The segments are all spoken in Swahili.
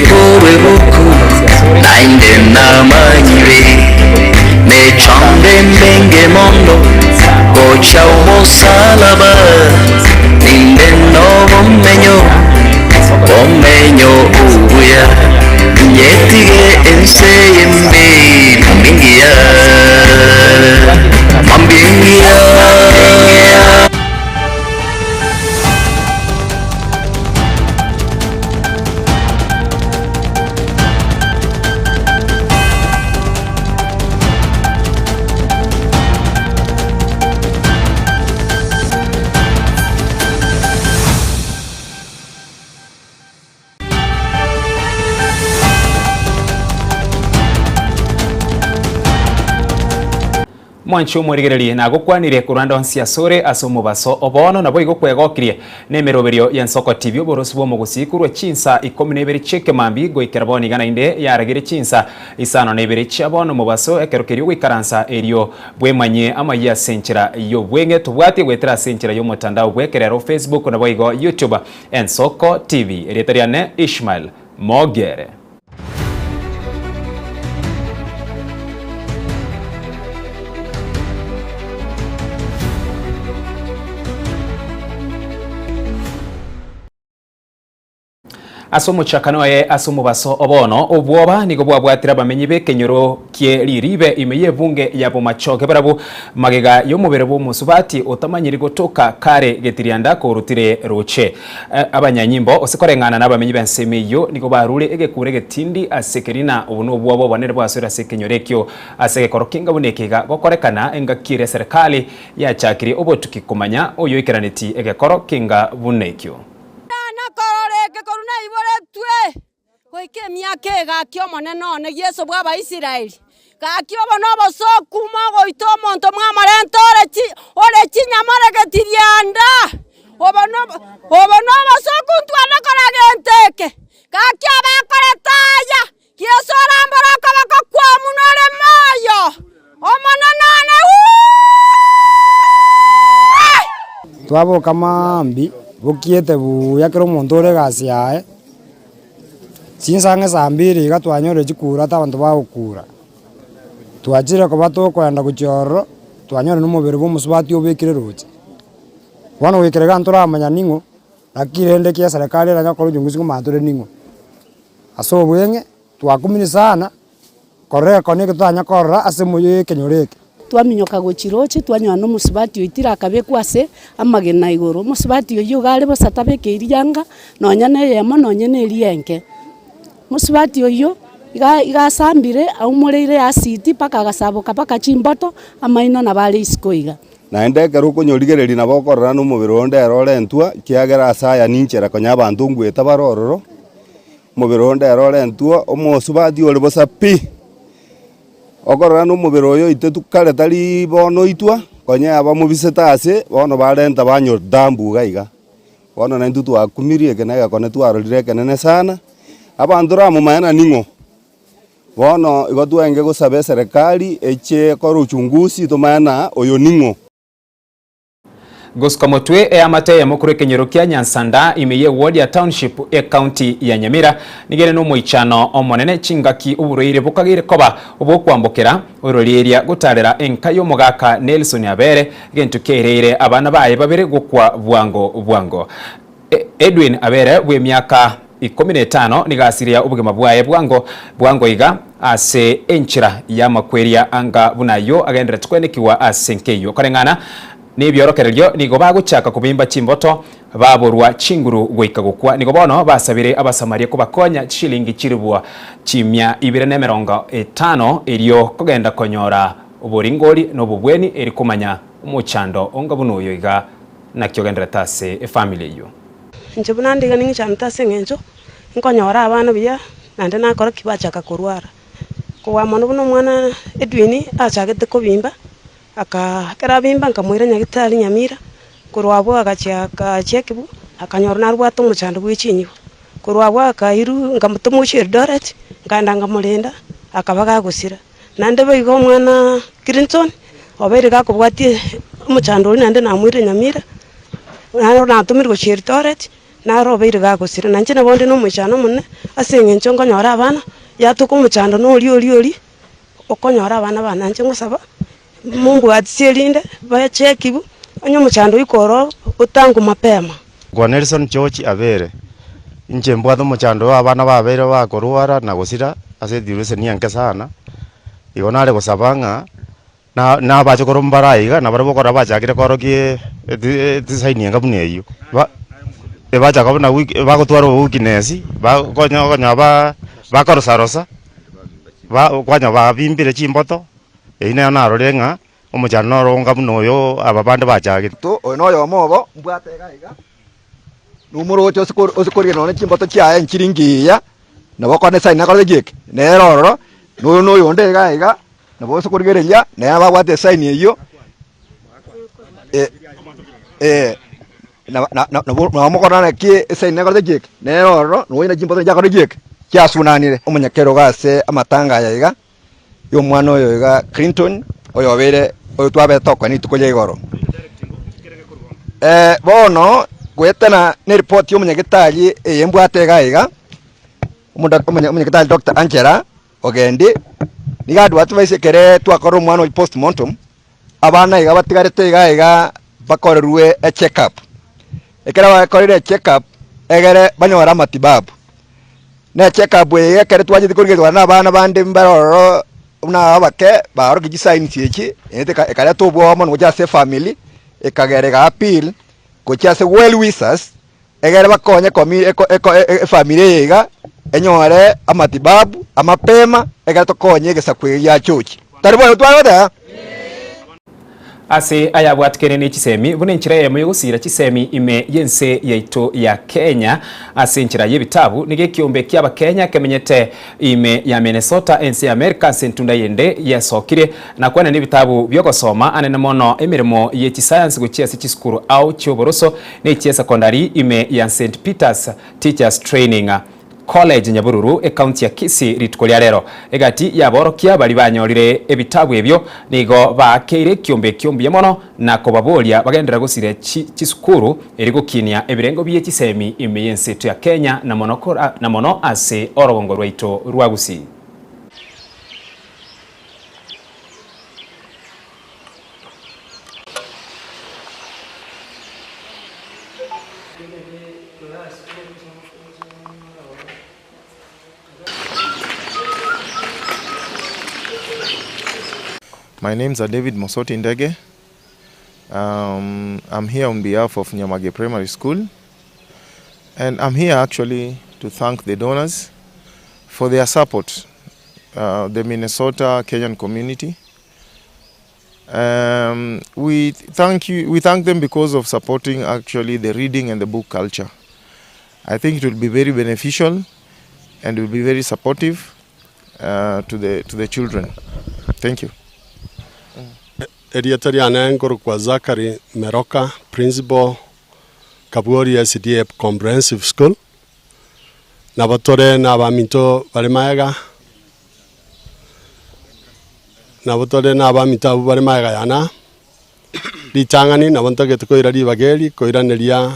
kowe buku nainde namanyire nechonde mbenge mondo kocha umusalaba ninde nobumenyo ubuya yetige enseyembe mambingia Mwancho murigereri na gukwanire kuranda onsiasore asomubaso obono nabo igokwegokirie nemeroberio ya Nsoko TV oborosi bwo mugusikurwe chinsa 12 cheke mambi goikera boni gana inde yaragire chinsa isano 2 chabono mubaso ekerokerio gwikaransa erio bwemanye amaya senchera yo bwenge tubwati gwetera senchera yo mutandao bwekerero Facebook nabo igo YouTube Nsoko TV eretariane Ishmael Mogere. Asomo chakano ye asomo baso obono obwoba nigo bwabwatira bamenyi bekenyoro kie liribe imeye bunge yabo machoke barabu magega yo mubere bo musubati otamanyiri gotoka kare getirianda ko rutire roche abanyanyimbo osekorengana nabamenyi bensemeyo nigo barure egekure getindi asekerina obuno bwabo banere bwasura sekenyorekyo asegekorokinga bunekega gokorekana engakire serikali ya chakiri obotuki kumanya oyo ikeraneti egekorokinga bunekyo Oike miake gakio moneno ne Yesu bwa Israeli gakio bono bosoku mago ito monto mwamarento ore chinyamare getirianda obono bosoku twana karagenteke gakio bakoretaya Yesu rambara kabako kwa munore mayo omonanane twabo kamambi bukiete buya kero montore gasiae Sinsange sambiri gatwanyore chikura tabantu bagukura twachire ko batokwenda kuchoro twanyore numubiri bomusubati obekire roche wana wekere gantura amanya ningo akirende kia serikali ranya koro jungusi ko mature ningo aso bwenge twakumini sana korre koneke twanya korra asemoye kenyoreke twaminyoka gochiroche twanywa no musubati oitira akabekwase amagena igoro musubati oyo gale bosatabeke iriyanga nonya ne yemo nonya ne riyenke musubati oyo igasambire aumureire asiti paka gasaboka paka chimboto amaino na bale isikoiga naende kero konyorigereri nabo korora no mubiro onde erore ntua kiagera asaya ninchera konya abantu ngweta barororo mubiro onde erore ntua omusubati ole bosapi okorora no mubiro oyo itetu kare tari bono itwa konya aba mubiseta ase bono barenta banyo dambu gaiga bono na ntutu akumirie kenega kone twarorire kenene sana abantu ramu maana ningo bono igotwenge gusabe serikali eche koro uchunguzi to maana oyo ningo Goskomotwe amate ya mukuru kenyero kia Nyansanda imeye ward ya township e county ya Nyamira nigere no moichano omonene chingaki uburoire bukagire koba obokwambokera ororieria gutarera enkayo mogaka Nelson Abere gentu kereire abana baye babere gukwa bwango Edwin Abere bwe myaka 15 nigasiria ubugema bwaye bwango iga ase enchira ya makweria anga bunayo agendera tukwenekiwa asenkeyo korengana nibyorokereryo nigo baguchaka kubimba chimboto baborwa chinguru goika gukwa nigo bono basabire abasamaria ko bakonya shilingi chiribwa chimya 250 eriyo kogenda konyora uburingori no bubweni eri kumanya umuchando onga bunoyo iga nakyogendera tase family yo njebuna ndiga ningi chamtase ngenjo nkonyora abana biya nande nakora kibachaka kurwara kwa mono buno mwana Edwini achagete kubimba akakera bimba nkamwira nyagitari Nyamira kurwabo agachaka chekibu akanyora narwato muchando bwichinyi kurwabo akairu ngamutumushira Doret nganda ngamulenda akabaga gusira nande bayigo mwana Clinton obere gakubwati muchando nande namwira Nyamira natumira gushira Doret narobeire gagosire nanche nabondi no mochano munne ase eng'encho nkonyora abana yatuka omochando nori okonyora abana bananche ngosaba mumbwatisie erinde bachekibu onye omochando ikoro otangu mapema. Kwa Nelson George Abere inche mbwatho omochando abana babere bakorwara na gosira ase diurese nke sana igo nare gosaba ng'a na bache koro mbaraiga na barabo kora bachakire korokie tisaini ngabune eyo bacha kabona bagotwara ukinesi bakonya bakorosarosa kwanya babimbire chimboto ine narore ng'a omochano ronga buno yo ababande bachakire to no yo mobo mbwate gaiga numero 8 osikorie none chimboto chia enchiringiya nabo kone sai na kore gik neroro no yonde gaiga nabo osikoregereria ne abagwate saini eyo na mokona ki saini na kore gik neroro no ina chimboto ja kore gik kia sunanire omonyakero gase amatanga yaiga yo mwana oyo iga Clinton oyo bere oyo twabe toko ni tukoye igoro bono gwetana ne report yo munyagitali eyembwate gaiga munyagitali Dr. Angela Ogendi nigadu atwaise kere twakoro mwana oyo postmortem abana iga batigarete gaiga bakorerwe a check up ekera bakorere check up egere banyora matibabu na check up ekere twaje kurigezwa na abana bande mbaroro una abake baro gisaini ciechi ekare to bwo mo ngoja se family ekagere ga appeal kocha se well wishes egere bakonye komi family yiga enyore amatibabu amapema egere to konye gesakwe ya chochi taribo twabada ase ayabwatikene ni chisemi bune nchira yemo yogusira chisemi ime yense yaito ya Kenya ase nchira yebitabu nige kiombe kyaba Kenya kemenyete ime ya Minnesota ense America sentunda yende yasokire na kwana ni bitabu byogosoma anene mono emirimo ye science guchia se chiskuru au chioboroso ne chie secondary ime ya St Peter's Teachers Training College Nyabururu county ya Kisii ritukolia rero egati yaborokia bali banyorire ebitabu ebyo nigo bakeire kiombe mono na kobabolia bagendera gusire chisukuru erigukinia ebirengo bye chisemi imeyense tu ya Kenya na mono ase orobongo rwaito rwagusi. My name's David Mosoti Ndege. I'm here on behalf of Nyamage Primary School, and I'm here actually to thank the donors for their support, the Minnesota Kenyan community. We thank them because of supporting actually the reading and the book culture. I think it will be very beneficial and will be very supportive to the children. Thank you. Eriatariana ngoro kwa Zachary Meroka, principal Kabuori SDA Comprehensive School. Nabatore na baminto baremayaga. Nabatore na baminto baremayaga yana. Litangani nabantage to koirali bageli koiranelia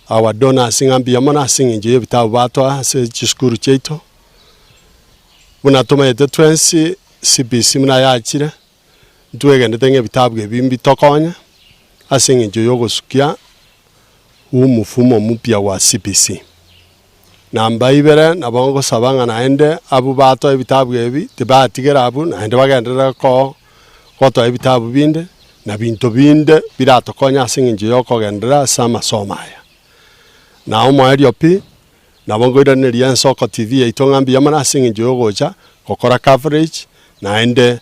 our donor singambi yamana singing je bitabu batwa se chiskuru cheito. Bunatuma yete 20 CBC muna yachire. Tuwege ndenge bitabu gebimbi tokonya asinge joyogo sukia umufumo mpya wa CBC namba ibere nabongo sabanga naende abu bato ebitabu gebi tibatigera abu naende bagendera ko to ebitabu binde na binto binde biratokonya asinge joyoko gendera sama somaya na umo eriopi nabongo idaneria nsoko TV itongambi yamana asinge joyogo cha kokora coverage naende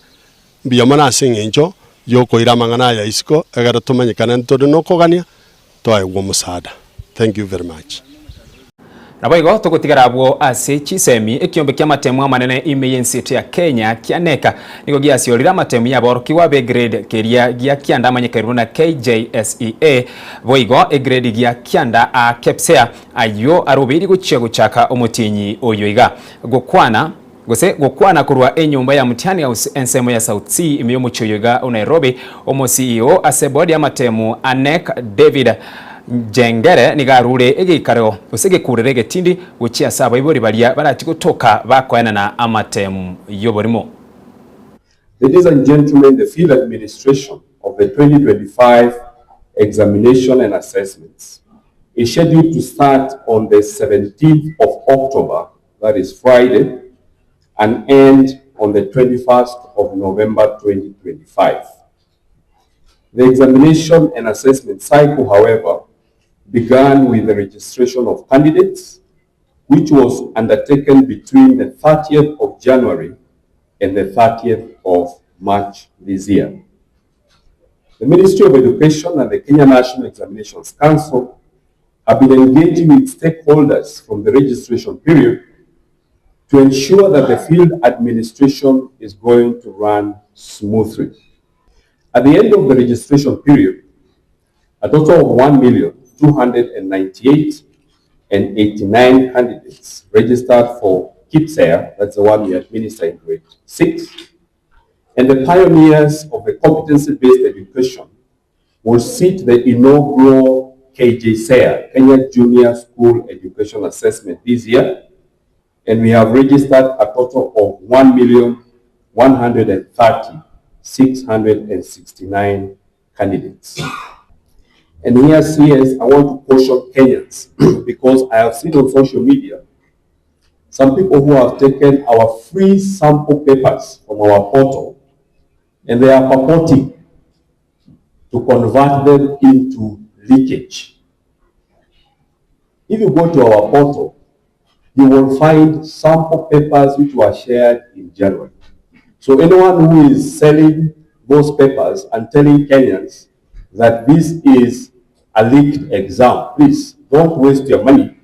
biyamana singenjo yoko iramangana ya isiko egara tumanyikana ntodo nokogania toaigwo musada. Thank you very much. Naboigo tugutigara abo ase chisemi ekiombe kya matemu amanene imeyense ya Kenya kianeka nigo giasiorira matemu ya borokiwa be grade keria gia kianda amanyekerwa na KJSEA boigo e grade gia kianda a kepsea ayo arubiri guchaka omutinyi oyoiga gukwana kurwa enyumba ya mutiani ya ensemo ya South Sea imiyo muchoyoga Nairobi omo CEO asebodi ya matemu Anek David Njengere nigarure egikaro usegekurire getindi guchia saba ibori balia barati gutoka bakoena na amatemu yoborimo. Ladies and gentlemen, the field administration of the 2025 examination and assessments is scheduled to start on the 17th of October, that is Friday, and end on the 21st of November 2025. The examination and assessment cycle, however, began with the registration of candidates, which was undertaken between the 30th of January and the 30th of March this year. The Ministry of Education and the Kenya National Examinations Council have been engaging with stakeholders from the registration period to ensure that the field administration is going to run smoothly. At the end of the registration period, a total of 1,298,089 candidates registered for KIPSEA, that's the one we administer in grade 6, and the pioneers of the competency-based education will sit the inaugural KJSEA, Kenya Junior School Education Assessment this year, and we have registered a total of 1,130,669 candidates. And here, CS, I want to caution Kenyans because I have seen on social media some people who have taken our free sample papers from our portal and they are purporting to convert them into leakage. If you go to our portal, you will find sample papers which were shared in January. So anyone who is selling those papers and telling Kenyans that this is a leaked exam, please don't waste your money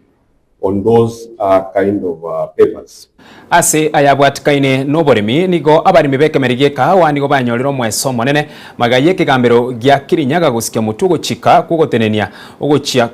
on those kind of papers. Ase ayabwatikaine noborimi nigo abarimi bekemerige kahawa nigo banyorero mweso monene magaye kigambiro gya Kirinyaga gusikia mutugo chika kugotenenia ogochia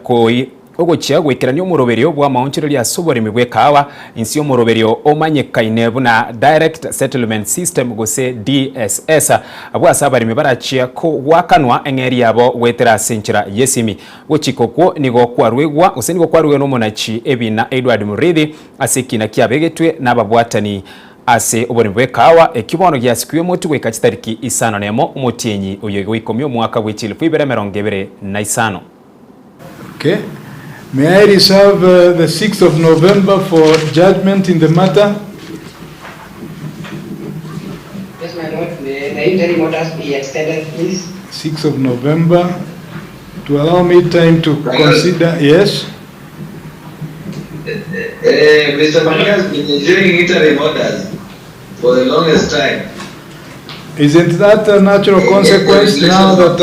gwikirania omuroberio bwa maunchiro lya soborimi bwe kahawa insi omuroberio omanyekaine buna direct settlement system gose DSS abwa sabarimi barachia ko wakanwa engeri yabo wetera senchira yesimi gochiko kwo nigo kwarwegwa usenigo kwarwe no monachi ebina Edward Murithi asekina kiabegetwe n'ababwatani ase oborimi bwe kahawa ekibono gyasikiwe mutu gweka kitariki isano nemo umutinyi uyo wikomyo mwaka w'echilifu 2025. Okay. May I reserve the 6th of November for judgment in the matter? Yes, my lord. May the interim orders be extended, please? 6th of November, to allow me time to consider. Yes? Mr. Mani has been enjoying interim orders for the longest time. Isn't that a natural consequence now that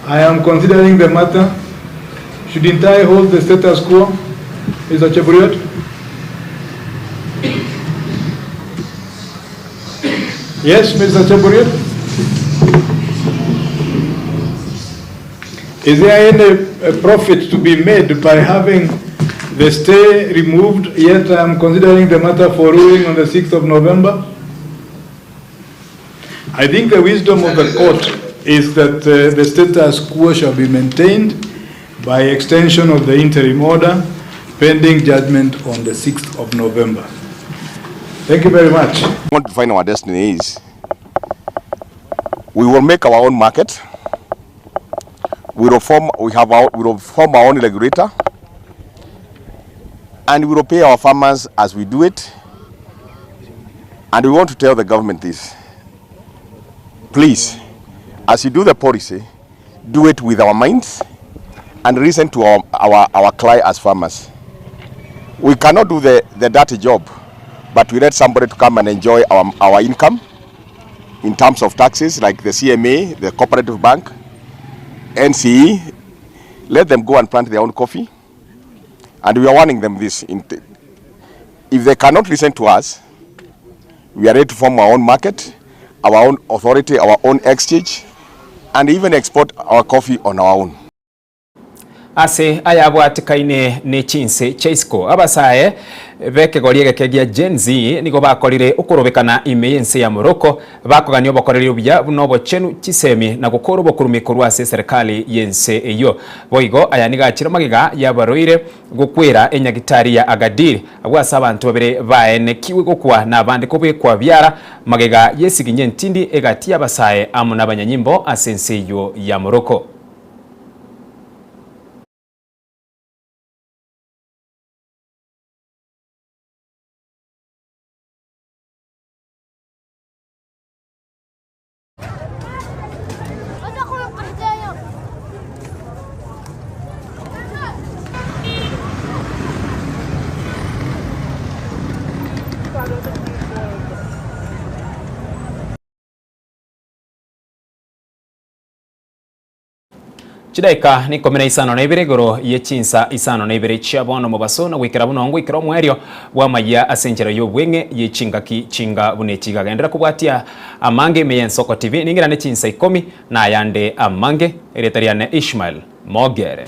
I am considering the matter? Shouldn't I hold the status quo, Mr. Cheburiot? Yes, Mr. Cheburiot? Is there any profit to be made by having the stay removed, yet I am considering the matter for ruling on the 6th of November? I think the wisdom of the court is that the status quo shall be maintained by extension of the interim order pending judgment on the 6th of November. Thank you very much. We want to find our destiny is we will make our own market. We will form our own regulator, and we will pay our farmers as we do it. And we want to tell the government this: please, as you do the policy, do it with our minds and listen to our cry as farmers. We cannot do the dirty job, but we let somebody to come and enjoy our income in terms of taxes, like the CMA, the Cooperative Bank, NCE. Let them go and plant their own coffee. And we are warning them this. If they cannot listen to us, we are ready to form our own market, our own authority, our own exchange, and even export our coffee on our own. ase ayabwatikaine ne chinse chaisco abasae bekegoria gekegia Gen Z nigo bakorire ukurubikana imeyense ya Morocco bakogania obokoreri obuya bunobo chenu chisemi na gukora obokurumikuru ase serikali yense eyo boigo aya nigachira magiga yabaroire gukwira enyagitari ya Agadir abwasa abantu babere baenekiwe gukwa na abandi kubikwa byara magiga yesiginye ntindi egati abasae amu n'abanyanyimbo ase ense eyo ya Morocco. Chidaika ni komena isano na ibere goro ye chinsa isano na ibere chiabono mubaso na wikira bunongo ikira omwerio bwa maya asenjera yo bwenge ye chingaki chinga bunechiga gendera kubwatia amange meyensoko TV ningira ne chinsa 10 na yande amange eretariane Ishmael Mogere.